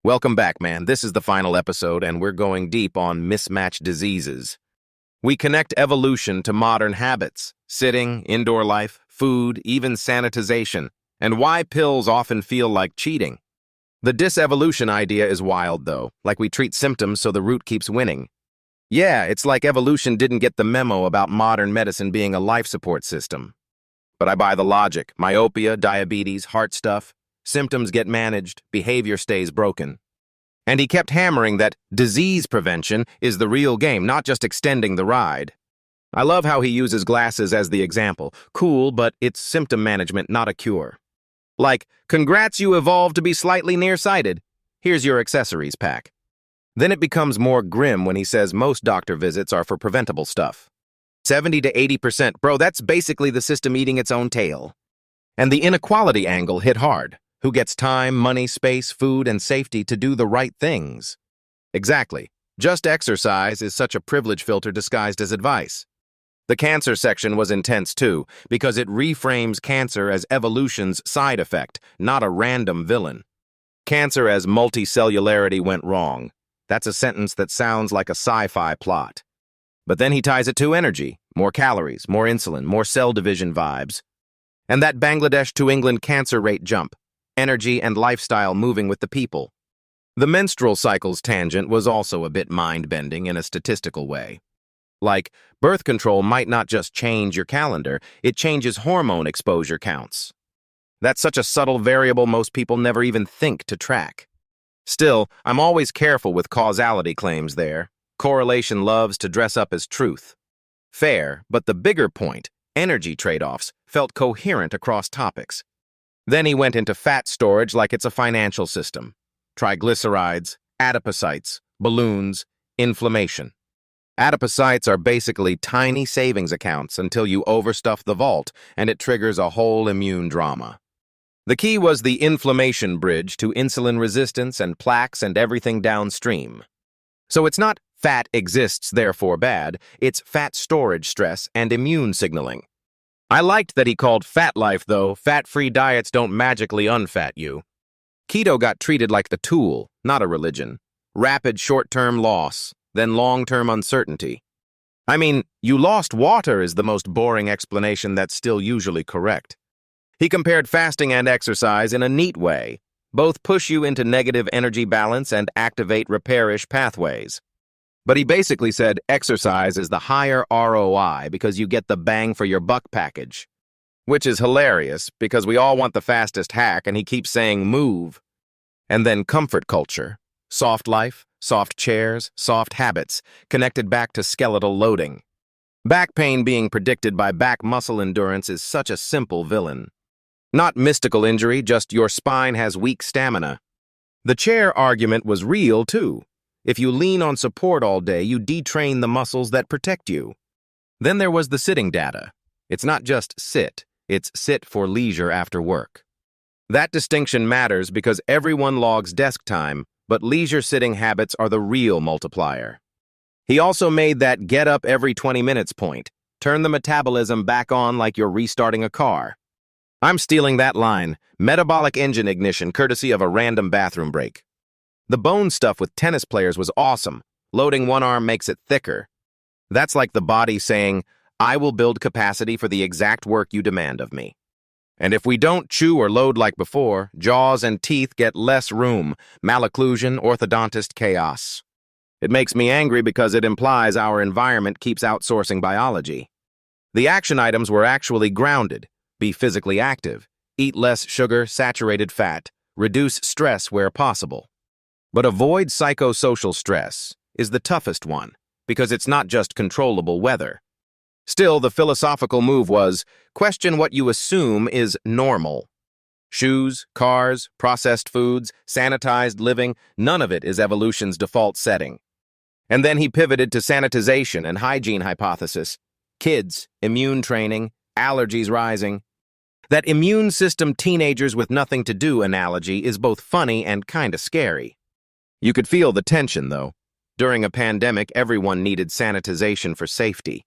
Welcome back, man. This is the final episode, and we're going deep on mismatched diseases. We connect evolution to modern habits, sitting, indoor life, food, even sanitization, and why pills often feel like cheating. The disevolution idea is wild, though, like we treat symptoms so the root keeps winning. Yeah, it's like evolution didn't get the memo about modern medicine being a life support system. But I buy the logic. Myopia, diabetes, heart stuff. Symptoms get managed, behavior stays broken. And he kept hammering that disease prevention is the real game, not just extending the ride. I love how he uses glasses as the example. Cool, but it's symptom management, not a cure. Like, congrats, you evolved to be slightly nearsighted. Here's your accessories pack. Then it becomes more grim when he says most doctor visits are for preventable stuff. 70 to 80%, bro, that's basically the system eating its own tail. And the inequality angle hit hard. Who gets time, money, space, food, and safety to do the right things? Exactly. Just exercise is such a privilege filter disguised as advice. The cancer section was intense too, because it reframes cancer as evolution's side effect, not a random villain. Cancer as multicellularity went wrong. That's a sentence that sounds like a sci-fi plot. But then he ties it to energy, more calories, more insulin, more cell division vibes. And that Bangladesh to England cancer rate jump. Energy and lifestyle moving with the people. The menstrual cycles tangent was also a bit mind-bending in a statistical way. Like, birth control might not just change your calendar, it changes hormone exposure counts. That's such a subtle variable most people never even think to track. Still, I'm always careful with causality claims there. Correlation loves to dress up as truth. Fair, but the bigger point, energy trade-offs, felt coherent across topics. Then he went into fat storage like it's a financial system. Triglycerides, adipocytes, balloons, inflammation. Adipocytes are basically tiny savings accounts until you overstuff the vault and it triggers a whole immune drama. The key was the inflammation bridge to insulin resistance and plaques and everything downstream. So it's not fat exists, therefore bad, it's fat storage stress and immune signaling. I liked that he called fat life, though. Fat-free diets don't magically unfat you. Keto got treated like the tool, not a religion. Rapid short-term loss, then long-term uncertainty. I mean, you lost water is the most boring explanation that's still usually correct. He compared fasting and exercise in a neat way. Both push you into negative energy balance and activate repairish pathways. But he basically said exercise is the higher ROI because you get the bang for your buck package. Which is hilarious because we all want the fastest hack and he keeps saying move. And then comfort culture. Soft life, soft chairs, soft habits, connected back to skeletal loading. Back pain being predicted by back muscle endurance is such a simple villain. Not mystical injury, just your spine has weak stamina. The chair argument was real too. If you lean on support all day, you detrain the muscles that protect you. Then there was the sitting data. It's not just sit, it's sit for leisure after work. That distinction matters because everyone logs desk time, but leisure sitting habits are the real multiplier. He also made that get up every 20 minutes point. Turn the metabolism back on like you're restarting a car. I'm stealing that line, metabolic engine ignition courtesy of a random bathroom break. The bone stuff with tennis players was awesome. Loading one arm makes it thicker. That's like the body saying, I will build capacity for the exact work you demand of me. And if we don't chew or load like before, jaws and teeth get less room, malocclusion, orthodontist chaos. It makes me angry because it implies our environment keeps outsourcing biology. The action items were actually grounded. Be physically active, eat less sugar, saturated fat, reduce stress where possible. But avoid psychosocial stress is the toughest one, because it's not just controllable weather. Still, the philosophical move was, question what you assume is normal. Shoes, cars, processed foods, sanitized living, none of it is evolution's default setting. And then he pivoted to sanitization and hygiene hypothesis. Kids, immune training, allergies rising. That immune system teenagers with nothing to do analogy is both funny and kinda scary. You could feel the tension, though. During a pandemic, everyone needed sanitization for safety.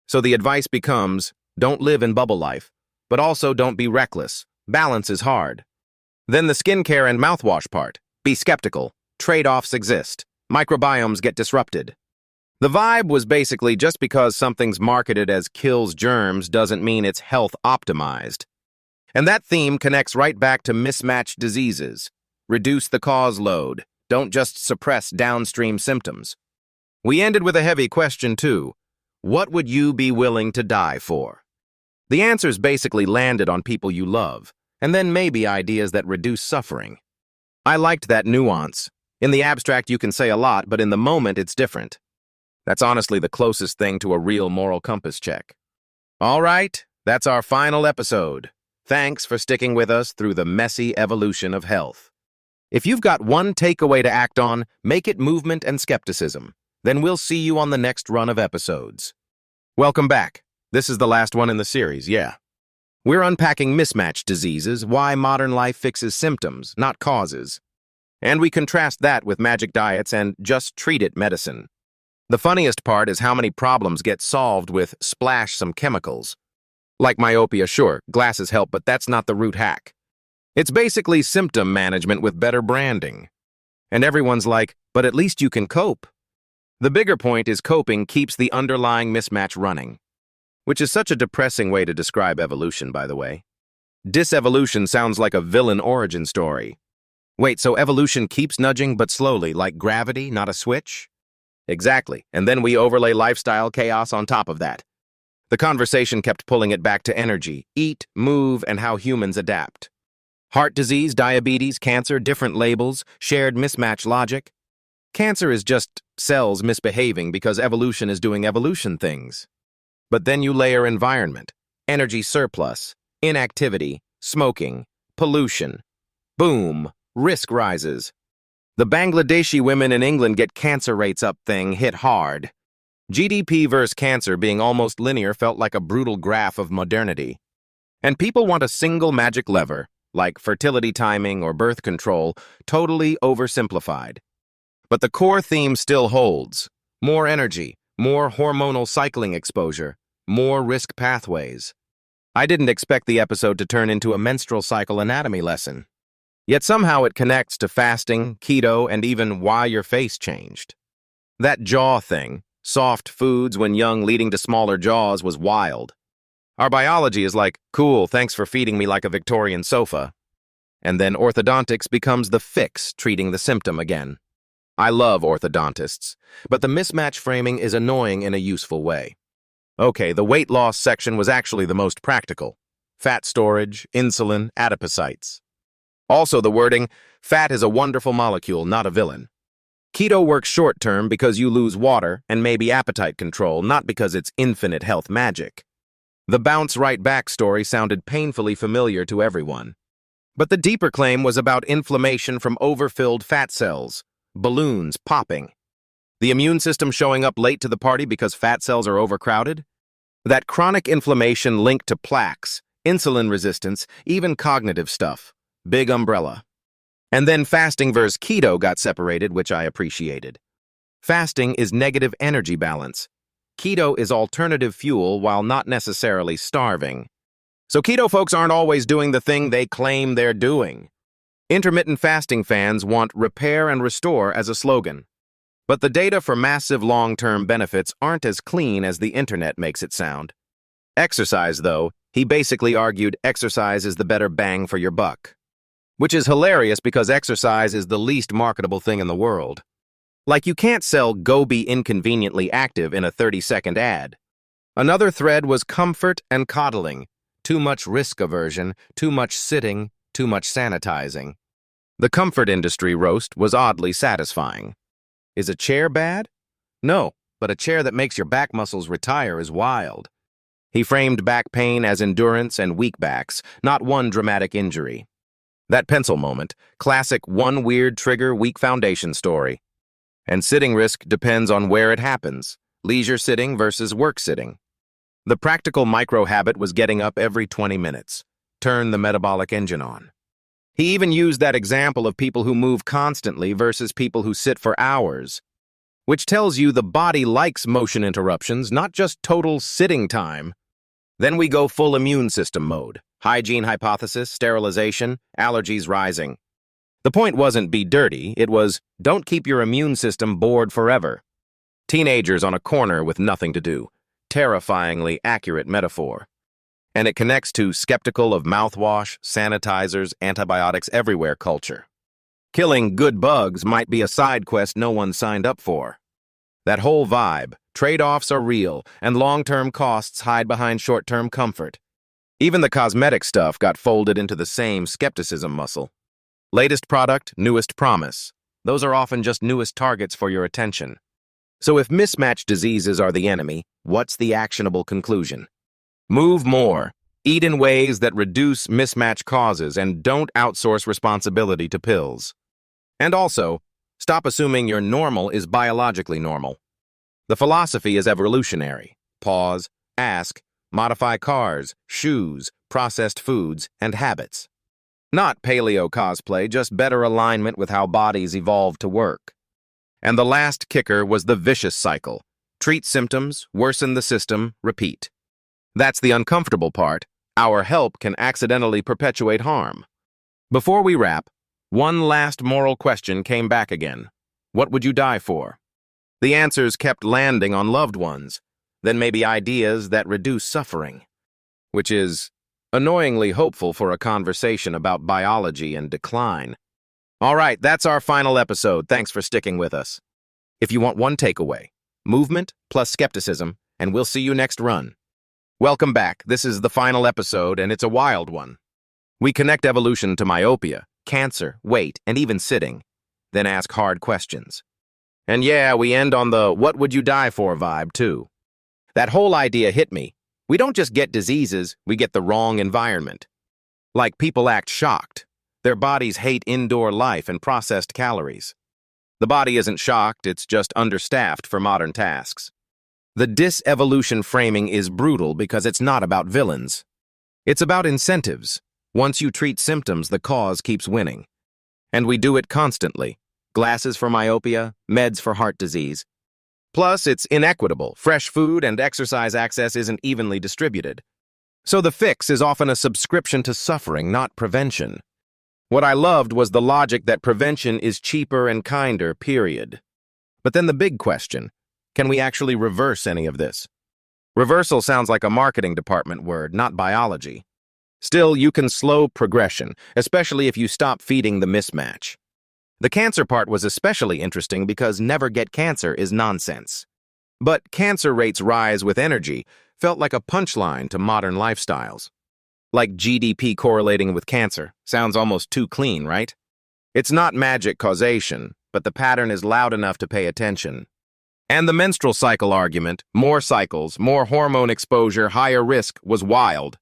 So the advice becomes, don't live in bubble life, but also don't be reckless. Balance is hard. Then the skincare and mouthwash part. Be skeptical. Trade-offs exist. Microbiomes get disrupted. The vibe was basically just because something's marketed as kills germs doesn't mean it's health optimized. And that theme connects right back to mismatched diseases. Reduce the cause load. Don't just suppress downstream symptoms. We ended with a heavy question, too. What would you be willing to die for? The answers basically landed on people you love, and then maybe ideas that reduce suffering. I liked that nuance. In the abstract, you can say a lot, but in the moment, it's different. That's honestly the closest thing to a real moral compass check. All right, that's our final episode. Thanks for sticking with us through the messy evolution of health. If you've got one takeaway to act on, make it movement and skepticism. Then we'll see you on the next run of episodes. Welcome back. This is the last one in the series, yeah. We're unpacking mismatched diseases, why modern life fixes symptoms, not causes. And we contrast that with magic diets and just treat it medicine. The funniest part is how many problems get solved with splash some chemicals. Like myopia, sure, glasses help, but that's not the root hack. It's basically symptom management with better branding. And everyone's like, but at least you can cope. The bigger point is coping keeps the underlying mismatch running. Which is such a depressing way to describe evolution, by the way. Disevolution sounds like a villain origin story. Wait, so evolution keeps nudging but slowly, like gravity, not a switch? Exactly, and then we overlay lifestyle chaos on top of that. The conversation kept pulling it back to energy, eat, move, and how humans adapt. Heart disease, diabetes, cancer, different labels, shared mismatch logic. Cancer is just cells misbehaving because evolution is doing evolution things. But then you layer environment, energy surplus, inactivity, smoking, pollution. Boom, risk rises. The Bangladeshi women in England get cancer rates up thing hit hard. GDP versus cancer being almost linear felt like a brutal graph of modernity. And people want a single magic lever, like fertility timing or birth control, totally oversimplified. But the core theme still holds. More energy, more hormonal cycling exposure, more risk pathways. I didn't expect the episode to turn into a menstrual cycle anatomy lesson. Yet somehow it connects to fasting, keto, and even why your face changed. That jaw thing, soft foods when young leading to smaller jaws, was wild. Our biology is like, cool, thanks for feeding me like a Victorian sofa. And then orthodontics becomes the fix, treating the symptom again. I love orthodontists, but the mismatch framing is annoying in a useful way. Okay, the weight loss section was actually the most practical. Fat storage, insulin, adipocytes. Also the wording, fat is a wonderful molecule, not a villain. Keto works short-term because you lose water and maybe appetite control, not because it's infinite health magic. The bounce right back story sounded painfully familiar to everyone. But the deeper claim was about inflammation from overfilled fat cells, balloons popping. The immune system showing up late to the party because fat cells are overcrowded? That chronic inflammation linked to plaques, insulin resistance, even cognitive stuff. Big umbrella. And then fasting versus keto got separated, which I appreciated. Fasting is negative energy balance. Keto is alternative fuel while not necessarily starving. So keto folks aren't always doing the thing they claim they're doing. Intermittent fasting fans want repair and restore as a slogan. But the data for massive long-term benefits aren't as clean as the internet makes it sound. Exercise, though, he basically argued exercise is the better bang for your buck. Which is hilarious because exercise is the least marketable thing in the world. Like you can't sell go be inconveniently active in a 30-second ad. Another thread was comfort and coddling. Too much risk aversion, too much sitting, too much sanitizing. The comfort industry roast was oddly satisfying. Is a chair bad? No, but a chair that makes your back muscles retire is wild. He framed back pain as endurance and weak backs, not one dramatic injury. That pencil moment, classic one weird trigger, weak foundation story. And sitting risk depends on where it happens, leisure sitting versus work sitting. The practical micro-habit was getting up every 20 minutes. Turn the metabolic engine on. He even used that example of people who move constantly versus people who sit for hours, which tells you the body likes motion interruptions, not just total sitting time. Then we go full immune system mode. Hygiene hypothesis, sterilization, allergies rising. The point wasn't be dirty, it was don't keep your immune system bored forever. Teenagers on a corner with nothing to do. Terrifyingly accurate metaphor. And it connects to skeptical of mouthwash, sanitizers, antibiotics everywhere culture. Killing good bugs might be a side quest no one signed up for. That whole vibe, trade-offs are real, and long-term costs hide behind short-term comfort. Even the cosmetic stuff got folded into the same skepticism muscle. Latest product, newest promise. Those are often just newest targets for your attention. So if mismatched diseases are the enemy, what's the actionable conclusion? Move more. Eat in ways that reduce mismatch causes and don't outsource responsibility to pills. And also, stop assuming your normal is biologically normal. The philosophy is evolutionary. Pause, ask, modify cars, shoes, processed foods, and habits. Not paleo cosplay, just better alignment with how bodies evolved to work. And the last kicker was the vicious cycle. Treat symptoms, worsen the system, repeat. That's the uncomfortable part. Our help can accidentally perpetuate harm. Before we wrap, one last moral question came back again. What would you die for? The answers kept landing on loved ones, then maybe ideas that reduce suffering, which is annoyingly hopeful for a conversation about biology and decline. All right, that's our final episode. Thanks for sticking with us. If you want one takeaway, movement plus skepticism, and we'll see you next run. Welcome back. This is the final episode, and it's a wild one. We connect evolution to myopia, cancer, weight, and even sitting, then ask hard questions. And yeah, we end on the what would you die for vibe, too. That whole idea hit me. We don't just get diseases, we get the wrong environment. Like people act shocked. Their bodies hate indoor life and processed calories. The body isn't shocked, it's just understaffed for modern tasks. The dis-evolution framing is brutal because it's not about villains. It's about incentives. Once you treat symptoms, the cause keeps winning. And we do it constantly. Glasses for myopia, meds for heart disease. Plus, it's inequitable. Fresh food and exercise access isn't evenly distributed. So the fix is often a subscription to suffering, not prevention. What I loved was the logic that prevention is cheaper and kinder, period. But then the big question, can we actually reverse any of this? Reversal sounds like a marketing department word, not biology. Still, you can slow progression, especially if you stop feeding the mismatch. The cancer part was especially interesting because never get cancer is nonsense. But cancer rates rise with energy felt like a punchline to modern lifestyles. Like GDP correlating with cancer. Sounds almost too clean, right? It's not magic causation, but the pattern is loud enough to pay attention. And the menstrual cycle argument, more cycles, more hormone exposure, higher risk, was wild.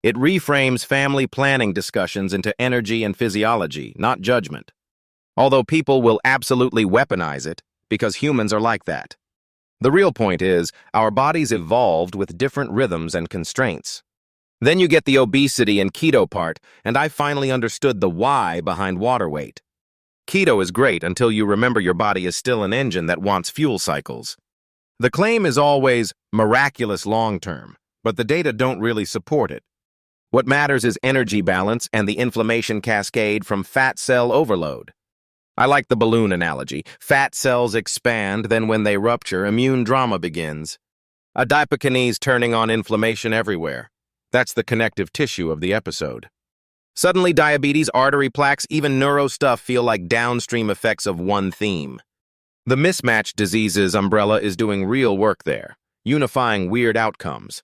It reframes family planning discussions into energy and physiology, not judgment. Although people will absolutely weaponize it, because humans are like that. The real point is, our bodies evolved with different rhythms and constraints. Then you get the obesity and keto part, and I finally understood the why behind water weight. Keto is great until you remember your body is still an engine that wants fuel cycles. The claim is always miraculous long-term, but the data don't really support it. What matters is energy balance and the inflammation cascade from fat cell overload. I like the balloon analogy. Fat cells expand, then when they rupture, immune drama begins. Adipokinase turning on inflammation everywhere. That's the connective tissue of the episode. Suddenly, diabetes, artery plaques, even neuro stuff feel like downstream effects of one theme. The mismatched diseases umbrella is doing real work there, unifying weird outcomes.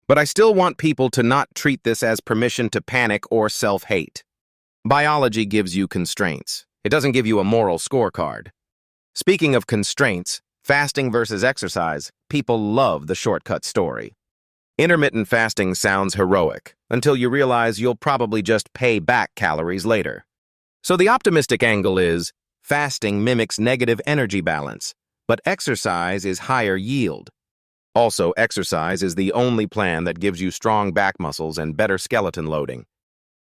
But I still want people to not treat this as permission to panic or self-hate. Biology gives you constraints. It doesn't give you a moral scorecard. Speaking of constraints, fasting versus exercise, people love the shortcut story. Intermittent fasting sounds heroic, until you realize you'll probably just pay back calories later. So the optimistic angle is, fasting mimics negative energy balance, but exercise is higher yield. Also, exercise is the only plan that gives you strong back muscles and better skeleton loading.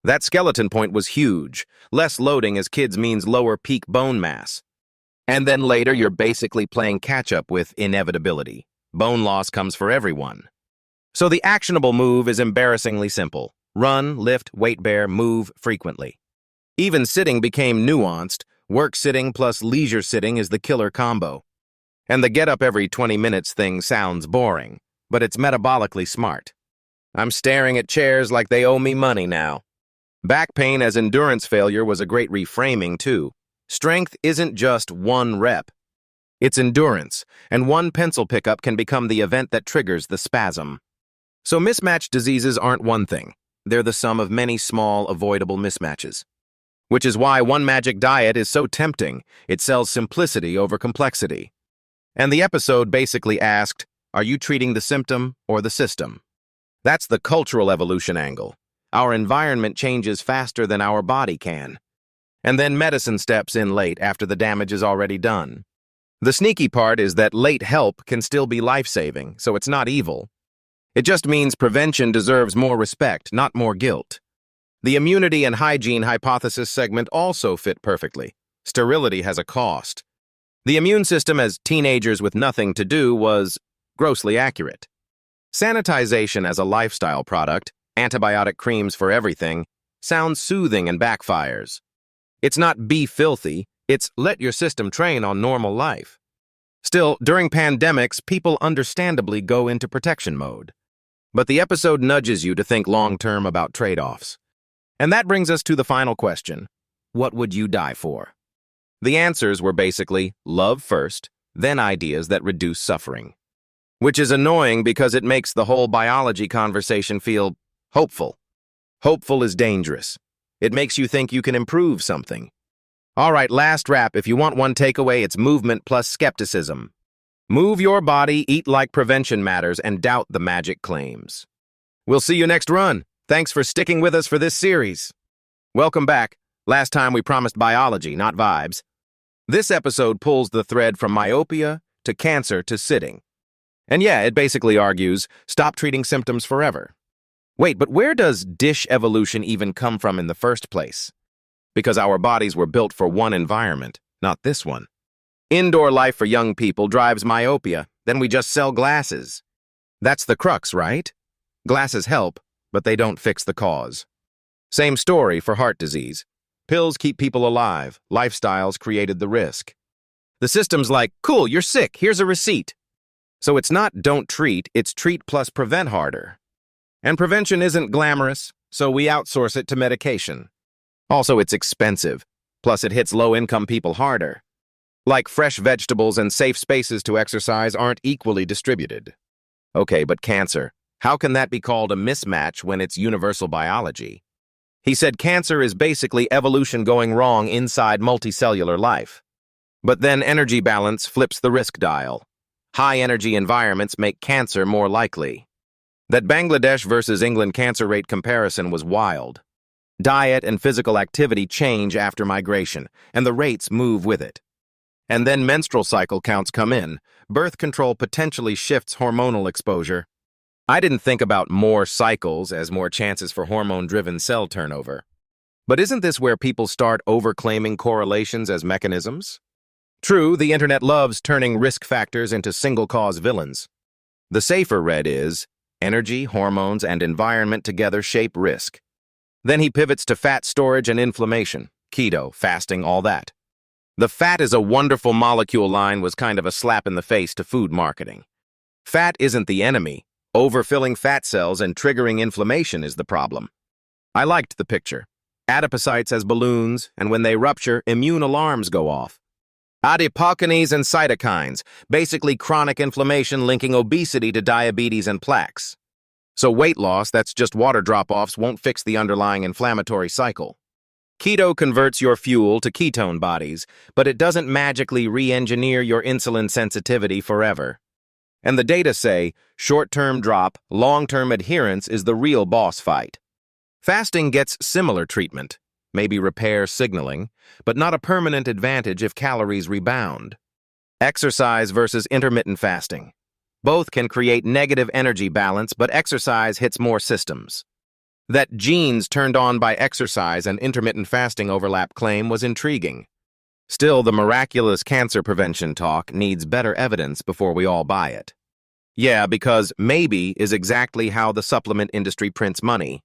That skeleton point was huge. Less loading as kids means lower peak bone mass. And then later you're basically playing catch-up with inevitability. Bone loss comes for everyone. So the actionable move is embarrassingly simple. Run, lift, weight bear, move frequently. Even sitting became nuanced. Work sitting plus leisure sitting is the killer combo. And the get up every 20 minutes thing sounds boring, but it's metabolically smart. I'm staring at chairs like they owe me money now. Back pain as endurance failure was a great reframing, too. Strength isn't just one rep. It's endurance, and one pencil pickup can become the event that triggers the spasm. So mismatched diseases aren't one thing. They're the sum of many small, avoidable mismatches. Which is why one magic diet is so tempting. It sells simplicity over complexity. And the episode basically asked, are you treating the symptom or the system? That's the cultural evolution angle. Our environment changes faster than our body can. And then medicine steps in late after the damage is already done. The sneaky part is that late help can still be life-saving, so it's not evil. It just means prevention deserves more respect, not more guilt. The immunity and hygiene hypothesis segment also fit perfectly. Sterility has a cost. The immune system as teenagers with nothing to do was grossly accurate. Sanitization as a lifestyle product, antibiotic creams for everything, sounds soothing and backfires. It's not be filthy, it's let your system train on normal life. Still, during pandemics, people understandably go into protection mode. But the episode nudges you to think long-term about trade-offs. And that brings us to the final question. What would you die for? The answers were basically love first, then ideas that reduce suffering. Which is annoying because it makes the whole biology conversation feel hopeful. Hopeful is dangerous. It makes you think you can improve something. All right, last wrap. If you want one takeaway, it's movement plus skepticism. Move your body, eat like prevention matters, and doubt the magic claims. We'll see you next run. Thanks for sticking with us for this series. Welcome back. Last time we promised biology, not vibes. This episode pulls the thread from myopia to cancer to sitting. And yeah, it basically argues, stop treating symptoms forever. Wait, but where does dish evolution even come from in the first place? Because our bodies were built for one environment, not this one. Indoor life for young people drives myopia, then we just sell glasses. That's the crux, right? Glasses help, but they don't fix the cause. Same story for heart disease. Pills keep people alive, lifestyles created the risk. The system's like, cool, you're sick, here's a receipt. So it's not don't treat, it's treat plus prevent harder. And prevention isn't glamorous, so we outsource it to medication. Also, it's expensive, plus it hits low-income people harder. Like fresh vegetables and safe spaces to exercise aren't equally distributed. Okay, but cancer, how can that be called a mismatch when it's universal biology? He said cancer is basically evolution going wrong inside multicellular life. But then energy balance flips the risk dial. High-energy environments make cancer more likely. That Bangladesh versus England cancer rate comparison was wild. Diet and physical activity change after migration, and the rates move with it. And then menstrual cycle counts come in. Birth control potentially shifts hormonal exposure. I didn't think about more cycles as more chances for hormone-driven cell turnover. But isn't this where people start overclaiming correlations as mechanisms? True, the internet loves turning risk factors into single-cause villains. The safer read is, energy, hormones, and environment together shape risk. Then he pivots to fat storage and inflammation, keto, fasting, all that. The fat is a wonderful molecule line was kind of a slap in the face to food marketing. Fat isn't the enemy. Overfilling fat cells and triggering inflammation is the problem. I liked the picture. Adipocytes as balloons, and when they rupture, immune alarms go off. Adipokinase and cytokines, basically chronic inflammation linking obesity to diabetes and plaques. So weight loss that's just water drop-offs won't fix the underlying inflammatory cycle. Keto converts your fuel to ketone bodies, but it doesn't magically re-engineer your insulin sensitivity forever. And the data say, short-term drop, long-term adherence is the real boss fight. Fasting gets similar treatment, maybe repair signaling, but not a permanent advantage if calories rebound. Exercise versus intermittent fasting. Both can create negative energy balance, but exercise hits more systems. That genes turned on by exercise and intermittent fasting overlap claim was intriguing. Still, the miraculous cancer prevention talk needs better evidence before we all buy it. Yeah, because maybe is exactly how the supplement industry prints money.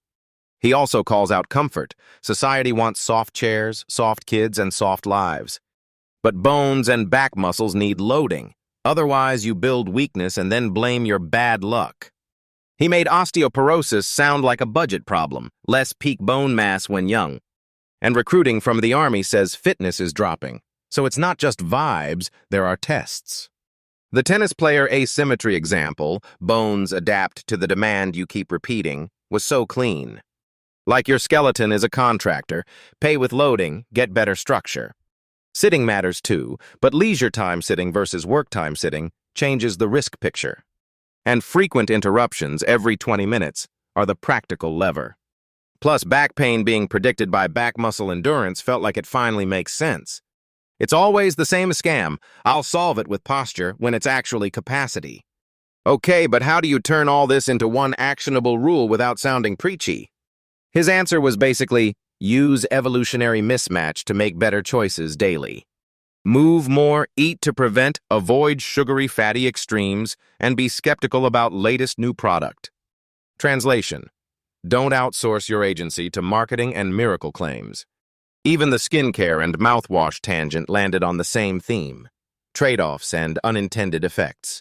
He also calls out comfort. Society wants soft chairs, soft kids, and soft lives. But bones and back muscles need loading. Otherwise, you build weakness and then blame your bad luck. He made osteoporosis sound like a budget problem, less peak bone mass when young. And recruiting from the Army says fitness is dropping. So it's not just vibes, there are tests. The tennis player asymmetry example, bones adapt to the demand you keep repeating, was so clean. Like your skeleton is a contractor, pay with loading, get better structure. Sitting matters too, but leisure time sitting versus work time sitting changes the risk picture. And frequent interruptions every 20 minutes are the practical lever. Plus, back pain being predicted by back muscle endurance felt like it finally makes sense. It's always the same scam. I'll solve it with posture when it's actually capacity. Okay, but how do you turn all this into one actionable rule without sounding preachy? His answer was basically, use evolutionary mismatch to make better choices daily. Move more, eat to prevent, avoid sugary fatty extremes, and be skeptical about latest new product. Translation: don't outsource your agency to marketing and miracle claims. Even the skincare and mouthwash tangent landed on the same theme: trade-offs and unintended effects.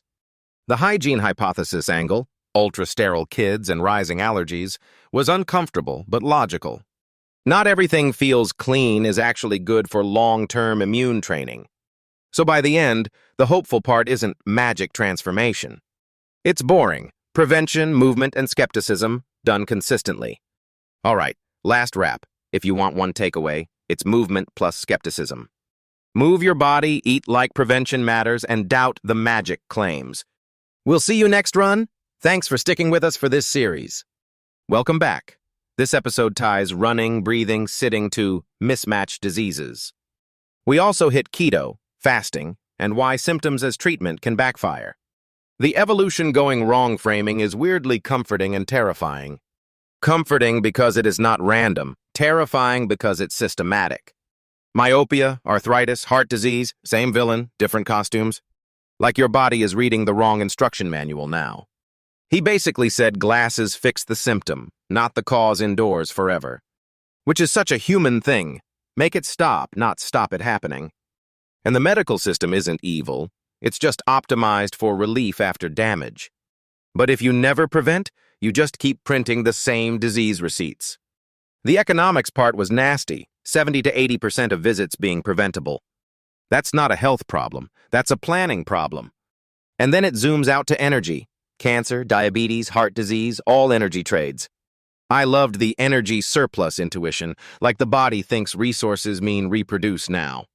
The hygiene hypothesis angle, ultra-sterile kids and rising allergies, was uncomfortable but logical. Not everything feels clean is actually good for long-term immune training. So by the end, the hopeful part isn't magic transformation. It's boring: prevention, movement, and skepticism done consistently. All right, last wrap. If you want one takeaway, it's movement plus skepticism. Move your body, eat like prevention matters, and doubt the magic claims. We'll see you next run. Thanks for sticking with us for this series. Welcome back. This episode ties running, breathing, sitting to mismatched diseases. We also hit keto, fasting, and why symptoms as treatment can backfire. The evolution going wrong framing is weirdly comforting and terrifying. Comforting because it is not random, terrifying because it's systematic. Myopia, arthritis, heart disease, same villain, different costumes. Like your body is reading the wrong instruction manual now. He basically said glasses fix the symptom, not the cause indoors forever. Which is such a human thing. Make it stop, not stop it happening. And the medical system isn't evil. It's just optimized for relief after damage. But if you never prevent, you just keep printing the same disease receipts. The economics part was nasty, 70 to 80% of visits being preventable. That's not a health problem, that's a planning problem. And then it zooms out to energy. Cancer, diabetes, heart disease, all energy trades. I loved the energy surplus intuition, like the body thinks resources mean reproduce now.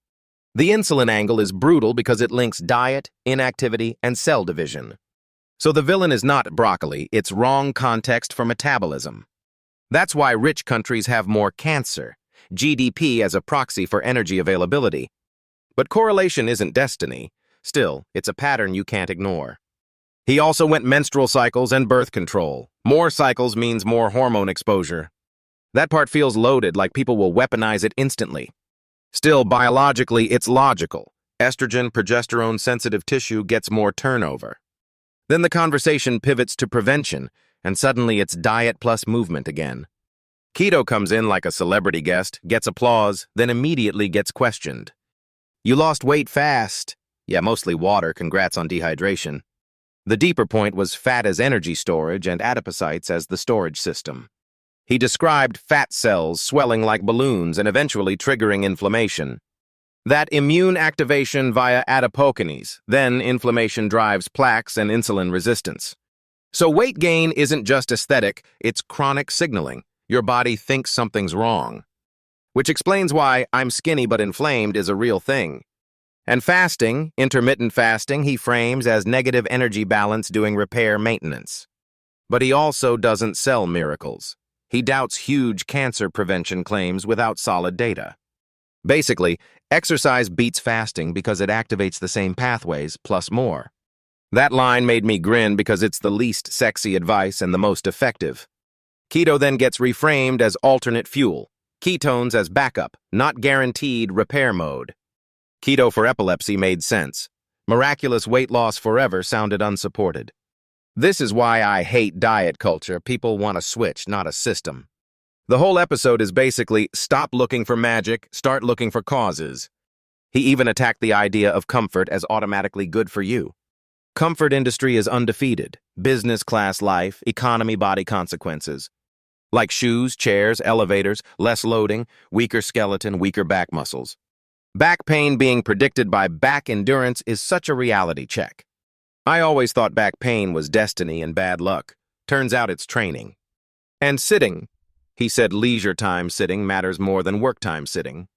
The insulin angle is brutal because it links diet, inactivity, and cell division. So the villain is not broccoli, it's wrong context for metabolism. That's why rich countries have more cancer, GDP as a proxy for energy availability. But correlation isn't destiny. Still, it's a pattern you can't ignore. He also went menstrual cycles and birth control. More cycles means more hormone exposure. That part feels loaded, like people will weaponize it instantly. Still, biologically, it's logical. Estrogen, progesterone-sensitive tissue gets more turnover. Then the conversation pivots to prevention, and suddenly it's diet plus movement again. Keto comes in like a celebrity guest, gets applause, then immediately gets questioned. You lost weight fast. Yeah, mostly water, congrats on dehydration. The deeper point was fat as energy storage and adipocytes as the storage system. He described fat cells swelling like balloons and eventually triggering inflammation. That immune activation via adipokinase, then inflammation drives plaques and insulin resistance. So weight gain isn't just aesthetic, it's chronic signaling. Your body thinks something's wrong. Which explains why I'm skinny but inflamed is a real thing. And fasting, intermittent fasting, he frames as negative energy balance doing repair maintenance. But he also doesn't sell miracles. He doubts huge cancer prevention claims without solid data. Basically, exercise beats fasting because it activates the same pathways plus more. That line made me grin because it's the least sexy advice and the most effective. Keto then gets reframed as alternate fuel, ketones as backup, not guaranteed repair mode. Keto for epilepsy made sense. Miraculous weight loss forever sounded unsupported. This is why I hate diet culture. People want a switch, not a system. The whole episode is basically stop looking for magic, start looking for causes. He even attacked the idea of comfort as automatically good for you. Comfort industry is undefeated. Business class life, economy body consequences. Like shoes, chairs, elevators, less loading, weaker skeleton, weaker back muscles. Back pain being predicted by back endurance is such a reality check. I always thought back pain was destiny and bad luck. Turns out it's training. And sitting. He said leisure time sitting matters more than work time sitting.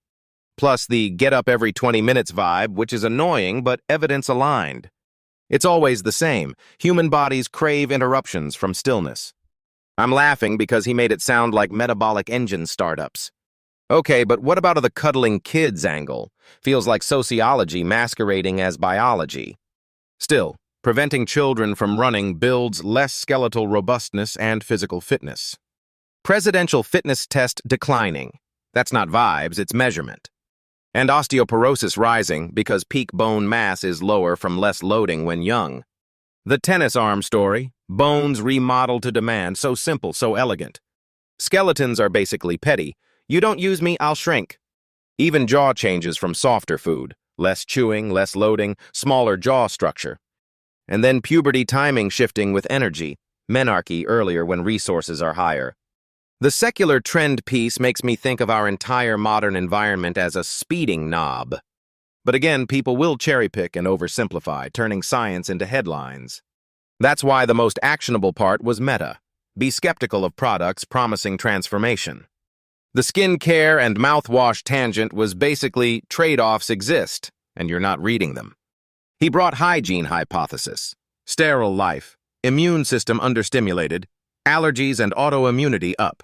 Plus the get up every 20 minutes vibe, which is annoying but evidence-aligned. It's always the same. Human bodies crave interruptions from stillness. I'm laughing because he made it sound like metabolic engine startups. Okay, but what about the cuddling kids angle? Feels like sociology masquerading as biology. Still, preventing children from running builds less skeletal robustness and physical fitness. Presidential fitness test declining. That's not vibes, it's measurement. And osteoporosis rising because peak bone mass is lower from less loading when young. The tennis arm story, bones remodeled to demand, so simple, so elegant. Skeletons are basically petty. You don't use me, I'll shrink. Even jaw changes from softer food, less chewing, less loading, smaller jaw structure. And then puberty timing shifting with energy, menarche earlier when resources are higher. The secular trend piece makes me think of our entire modern environment as a speeding knob. But again, people will cherry-pick and oversimplify, turning science into headlines. That's why the most actionable part was meta. Be skeptical of products promising transformation. The skin care and mouthwash tangent was basically trade-offs exist, and you're not reading them. He brought hygiene hypothesis, sterile life, immune system understimulated, allergies and autoimmunity up.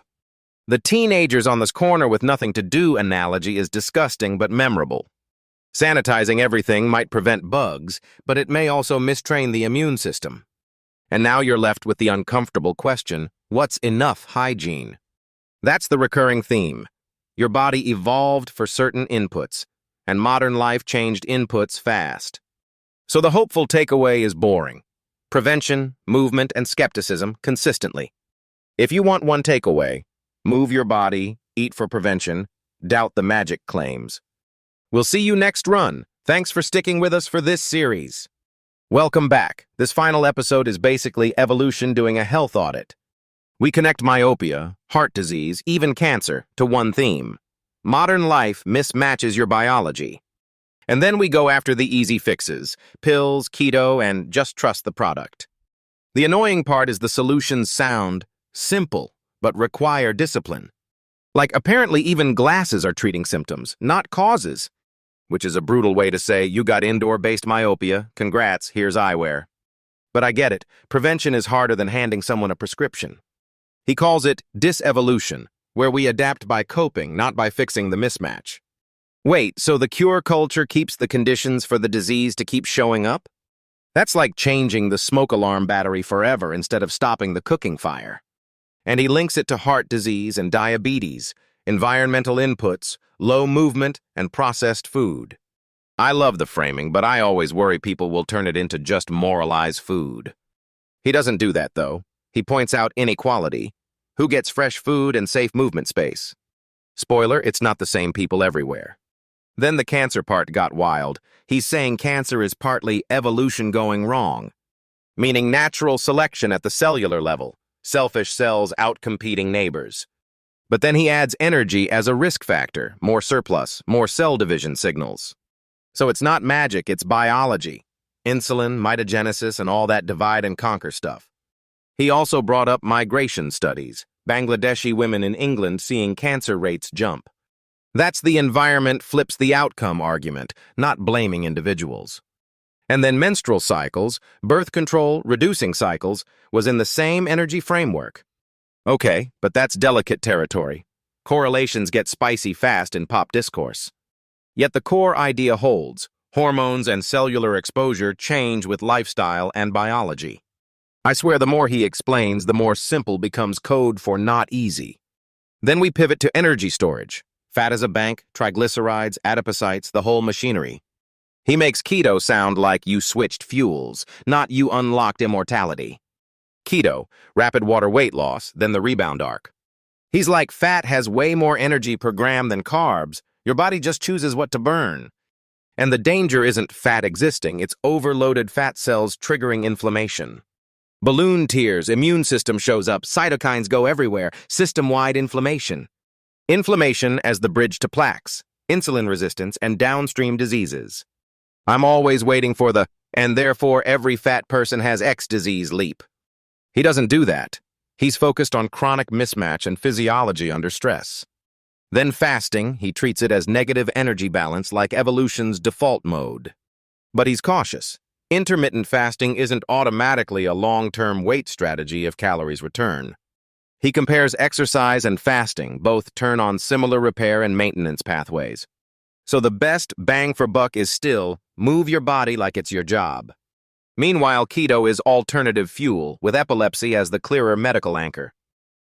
The teenagers on this corner with nothing to do analogy is disgusting but memorable. Sanitizing everything might prevent bugs, but it may also mistrain the immune system. And now you're left with the uncomfortable question, what's enough hygiene? That's the recurring theme. Your body evolved for certain inputs, and modern life changed inputs fast. So the hopeful takeaway is boring. Prevention, movement, and skepticism consistently. If you want one takeaway, move your body, eat for prevention, doubt the magic claims. We'll see you next run. Thanks for sticking with us for this series. Welcome back. This final episode is basically evolution doing a health audit. We connect myopia, heart disease, even cancer to one theme. Modern life mismatches your biology. And then we go after the easy fixes, pills, keto, and just trust the product. The annoying part is the solutions sound simple, but require discipline. Like apparently even glasses are treating symptoms, not causes. Which is a brutal way to say, you got indoor-based myopia, congrats, here's eyewear. But I get it, prevention is harder than handing someone a prescription. He calls it disevolution, where we adapt by coping, not by fixing the mismatch. Wait, so the cure culture keeps the conditions for the disease to keep showing up? That's like changing the smoke alarm battery forever instead of stopping the cooking fire. And he links it to heart disease and diabetes, environmental inputs, low movement, and processed food. I love the framing, but I always worry people will turn it into just moralize food. He doesn't do that, though. He points out inequality. Who gets fresh food and safe movement space? Spoiler, it's not the same people everywhere. Then the cancer part got wild. He's saying cancer is partly evolution going wrong, meaning natural selection at the cellular level, selfish cells outcompeting neighbors. But then he adds energy as a risk factor, more surplus, more cell division signals. So it's not magic, it's biology. Insulin, mitogenesis, and all that divide and conquer stuff. He also brought up migration studies, Bangladeshi women in England seeing cancer rates jump. That's the environment flips the outcome argument, not blaming individuals. And then menstrual cycles, birth control, reducing cycles, was in the same energy framework. Okay, but that's delicate territory. Correlations get spicy fast in pop discourse. Yet the core idea holds. Hormones and cellular exposure change with lifestyle and biology. I swear the more he explains, the more simple becomes code for not easy. Then we pivot to energy storage. Fat as a bank, triglycerides, adipocytes, the whole machinery. He makes keto sound like you switched fuels, not you unlocked immortality. Keto, rapid water weight loss, then the rebound arc. He's like, fat has way more energy per gram than carbs. Your body just chooses what to burn. And the danger isn't fat existing, it's overloaded fat cells triggering inflammation. Balloon tears, immune system shows up, cytokines go everywhere, system-wide inflammation. Inflammation as the bridge to plaques, insulin resistance, and downstream diseases. I'm always waiting for the, and therefore every fat person has X disease leap. He doesn't do that. He's focused on chronic mismatch and physiology under stress. Then fasting, he treats it as negative energy balance like evolution's default mode. But he's cautious. Intermittent fasting isn't automatically a long-term weight strategy if calories return. He compares exercise and fasting, both turn on similar repair and maintenance pathways. So the best bang for buck is still, move your body like it's your job. Meanwhile, keto is alternative fuel, with epilepsy as the clearer medical anchor.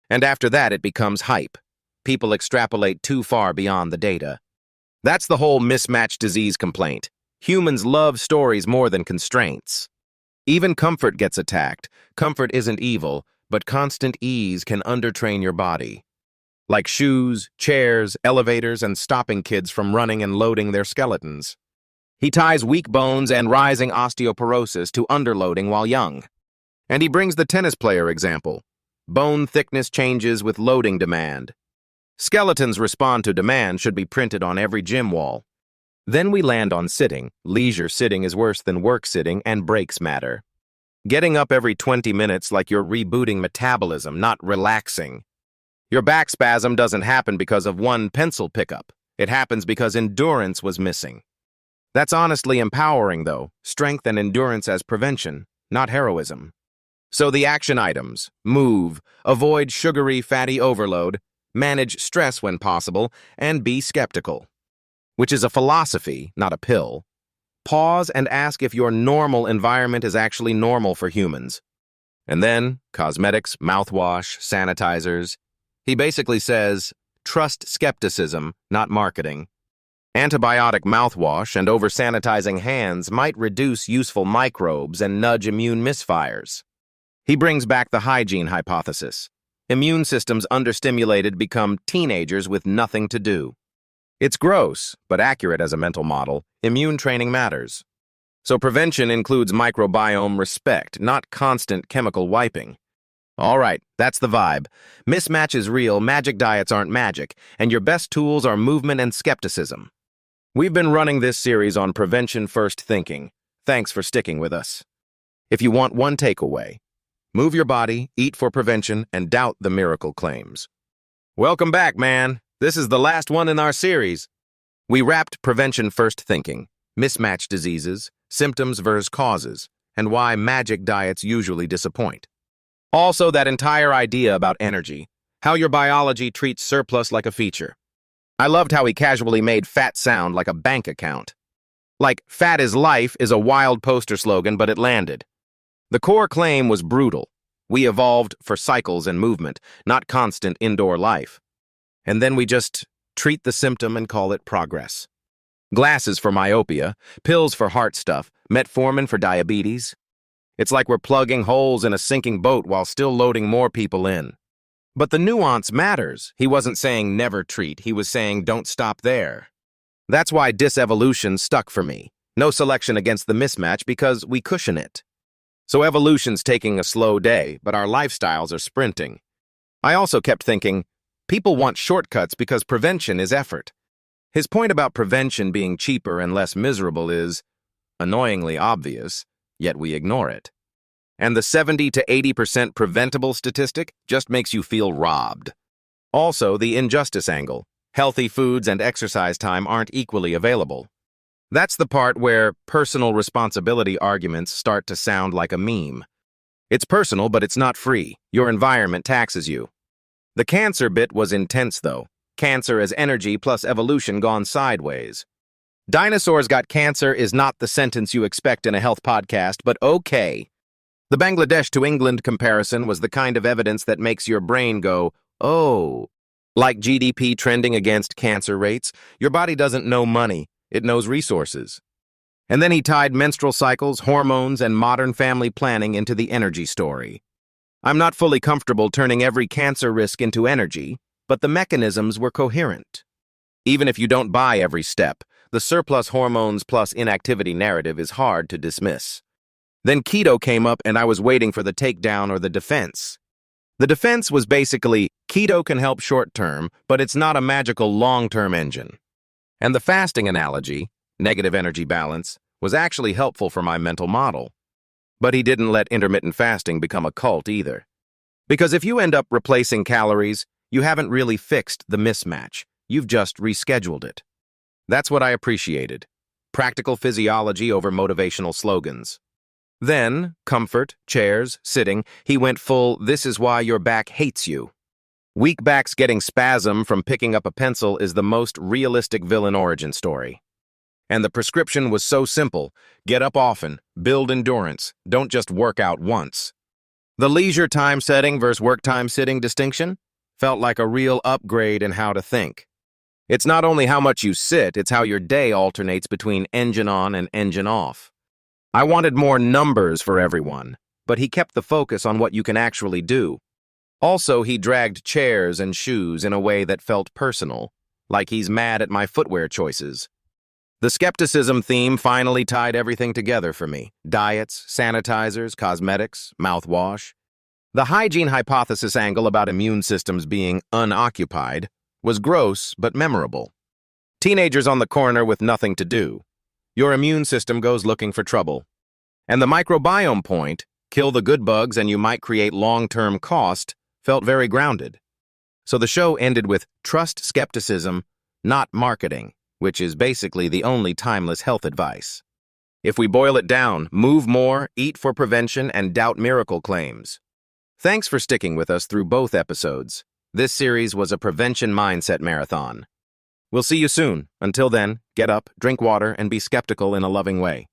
And after that, it becomes hype. People extrapolate too far beyond the data. That's the whole mismatched disease complaint. Humans love stories more than constraints. Even comfort gets attacked. Comfort isn't evil, but constant ease can undertrain your body. Like shoes, chairs, elevators, and stopping kids from running and loading their skeletons. He ties weak bones and rising osteoporosis to underloading while young. And he brings the tennis player example. Bone thickness changes with loading demand. Skeletons respond to demand should be printed on every gym wall. Then we land on sitting. Leisure sitting is worse than work sitting, and breaks matter. Getting up every 20 minutes like you're rebooting metabolism, not relaxing. Your back spasm doesn't happen because of one pencil pickup. It happens because endurance was missing. That's honestly empowering, though. Strength and endurance as prevention, not heroism. So the action items: move, avoid sugary, fatty overload, manage stress when possible, and be skeptical. Which is a philosophy, not a pill. Pause and ask if your normal environment is actually normal for humans. And then, cosmetics, mouthwash, sanitizers. He basically says, trust skepticism, not marketing. Antibiotic mouthwash and over-sanitizing hands might reduce useful microbes and nudge immune misfires. He brings back the hygiene hypothesis. Immune systems understimulated become teenagers with nothing to do. It's gross, but accurate as a mental model. Immune training matters. So prevention includes microbiome respect, not constant chemical wiping. All right, that's the vibe. Mismatch is real, magic diets aren't magic, and your best tools are movement and skepticism. We've been running this series on prevention-first thinking. Thanks for sticking with us. If you want one takeaway, move your body, eat for prevention, and doubt the miracle claims. Welcome back, man. This is the last one in our series. We wrapped prevention-first thinking, mismatched diseases, symptoms versus causes, and why magic diets usually disappoint. Also, that entire idea about energy, how your biology treats surplus like a feature. I loved how he casually made fat sound like a bank account. Like, fat is life is a wild poster slogan, but it landed. The core claim was brutal. We evolved for cycles and movement, not constant indoor life. And then we just treat the symptom and call it progress. Glasses for myopia, pills for heart stuff, metformin for diabetes. It's like we're plugging holes in a sinking boat while still loading more people in. But the nuance matters. He wasn't saying never treat, he was saying don't stop there. That's why disevolution stuck for me. No selection against the mismatch because we cushion it. So evolution's taking a slow day, but our lifestyles are sprinting. I also kept thinking, people want shortcuts because prevention is effort. His point about prevention being cheaper and less miserable is annoyingly obvious, yet we ignore it. And the 70 to 80% preventable statistic just makes you feel robbed. Also, the injustice angle. Healthy foods and exercise time aren't equally available. That's the part where personal responsibility arguments start to sound like a meme. It's personal, but it's not free. Your environment taxes you. The cancer bit was intense, though. Cancer as energy plus evolution gone sideways. Dinosaurs got cancer is not the sentence you expect in a health podcast, but okay. The Bangladesh to England comparison was the kind of evidence that makes your brain go, oh. Like GDP trending against cancer rates, your body doesn't know money, it knows resources. And then he tied menstrual cycles, hormones, and modern family planning into the energy story. I'm not fully comfortable turning every cancer risk into energy, but the mechanisms were coherent. Even if you don't buy every step, the surplus hormones plus inactivity narrative is hard to dismiss. Then keto came up and I was waiting for the takedown or the defense. The defense was basically, keto can help short-term, but it's not a magical long-term engine. And the fasting analogy, negative energy balance, was actually helpful for my mental model. But he didn't let intermittent fasting become a cult either. Because if you end up replacing calories, you haven't really fixed the mismatch. You've just rescheduled it. That's what I appreciated. Practical physiology over motivational slogans. Then, comfort, chairs, sitting, he went full, this is why your back hates you. Weak backs getting spasm from picking up a pencil is the most realistic villain origin story. And the prescription was so simple. Get up often, build endurance, don't just work out once. The leisure time setting versus work time sitting distinction felt like a real upgrade in how to think. It's not only how much you sit, it's how your day alternates between engine on and engine off. I wanted more numbers for everyone, but he kept the focus on what you can actually do. Also, he dragged chairs and shoes in a way that felt personal, like he's mad at my footwear choices. The skepticism theme finally tied everything together for me. Diets, sanitizers, cosmetics, mouthwash. The hygiene hypothesis angle about immune systems being unoccupied was gross but memorable. Teenagers on the corner with nothing to do. Your immune system goes looking for trouble. And the microbiome point, kill the good bugs and you might create long-term cost, felt very grounded. So the show ended with trust skepticism, not marketing, which is basically the only timeless health advice. If we boil it down, move more, eat for prevention, and doubt miracle claims. Thanks for sticking with us through both episodes. This series was a prevention mindset marathon. We'll see you soon. Until then, get up, drink water, and be skeptical in a loving way.